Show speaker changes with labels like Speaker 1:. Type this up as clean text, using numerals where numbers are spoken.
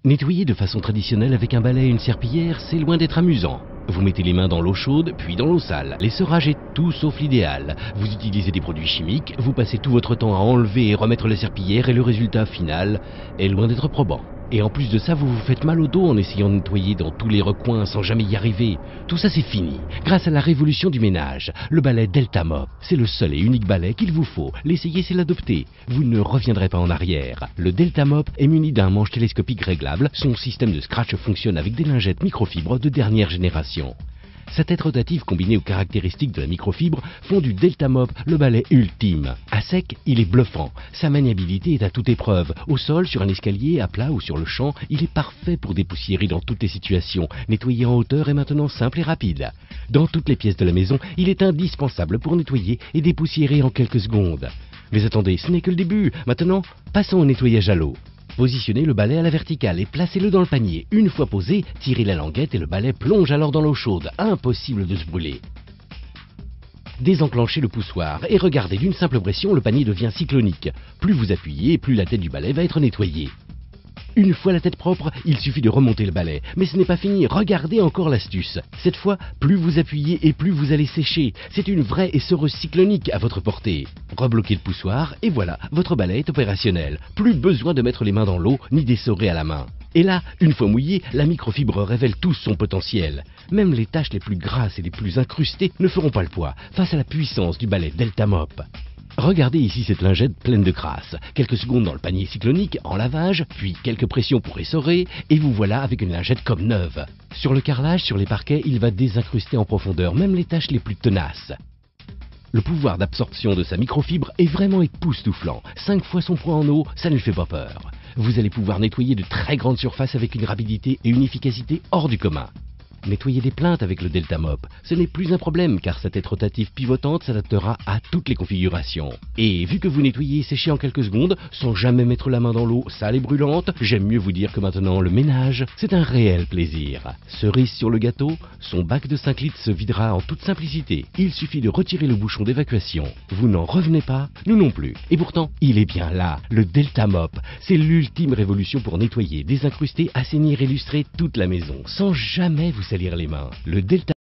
Speaker 1: Nettoyer de façon traditionnelle avec un balai et une serpillière, c'est loin d'être amusant. Vous mettez les mains dans l'eau chaude, puis dans l'eau sale. L'essorage est tout sauf l'idéal. Vous utilisez des produits chimiques, vous passez tout votre temps à enlever et remettre la serpillière et le résultat final est loin d'être probant. Et en plus de ça, vous vous faites mal au dos en essayant de nettoyer dans tous les recoins sans jamais y arriver. Tout ça c'est fini. Grâce à la révolution du ménage, le balai Delta Mop, c'est le seul et unique balai qu'il vous faut. L'essayer c'est l'adopter. Vous ne reviendrez pas en arrière. Le Delta Mop est muni d'un manche télescopique réglable. Son système de scratch fonctionne avec des lingettes microfibres de dernière génération. Sa tête rotative combinée aux caractéristiques de la microfibre font du Delta Mop le balai ultime. À sec, il est bluffant. Sa maniabilité est à toute épreuve. Au sol, sur un escalier, à plat ou sur le champ, il est parfait pour dépoussiérer dans toutes les situations. Nettoyer en hauteur est maintenant simple et rapide. Dans toutes les pièces de la maison, il est indispensable pour nettoyer et dépoussiérer en quelques secondes. Mais attendez, ce n'est que le début. Maintenant, passons au nettoyage à l'eau. Positionnez le balai à la verticale et placez-le dans le panier. Une fois posé, tirez la languette et le balai plonge alors dans l'eau chaude. Impossible de se brûler. Désenclenchez le poussoir et regardez, d'une simple pression, le panier devient cyclonique. Plus vous appuyez, plus la tête du balai va être nettoyée. Une fois la tête propre, il suffit de remonter le balai. Mais ce n'est pas fini, regardez encore l'astuce. Cette fois, plus vous appuyez et plus vous allez sécher. C'est une vraie essoreuse cyclonique à votre portée. Rebloquez le poussoir et voilà, votre balai est opérationnel. Plus besoin de mettre les mains dans l'eau ni d'essorer à la main. Et là, une fois mouillé, la microfibre révèle tout son potentiel. Même les taches les plus grasses et les plus incrustées ne feront pas le poids face à la puissance du balai Delta Mop. Regardez ici cette lingette pleine de crasse. Quelques secondes dans le panier cyclonique, en lavage, puis quelques pressions pour essorer, et vous voilà avec une lingette comme neuve. Sur le carrelage, sur les parquets, il va désincruster en profondeur, même les taches les plus tenaces. Le pouvoir d'absorption de sa microfibre est vraiment époustouflant. 5 fois son poids en eau, ça ne lui fait pas peur. Vous allez pouvoir nettoyer de très grandes surfaces avec une rapidité et une efficacité hors du commun. Nettoyer des plinthes avec le Delta Mop, ce n'est plus un problème car sa tête rotative pivotante s'adaptera à toutes les configurations. Et vu que vous nettoyez et séchez en quelques secondes, sans jamais mettre la main dans l'eau sale et brûlante, j'aime mieux vous dire que maintenant le ménage, c'est un réel plaisir. Cerise sur le gâteau, son bac de 5 litres se videra en toute simplicité. Il suffit de retirer le bouchon d'évacuation. Vous n'en revenez pas, nous non plus. Et pourtant, il est bien là, le Delta Mop. C'est l'ultime révolution pour nettoyer, désincruster, assainir et lustrer toute la maison, sans jamais vous salir les mains. Le Delta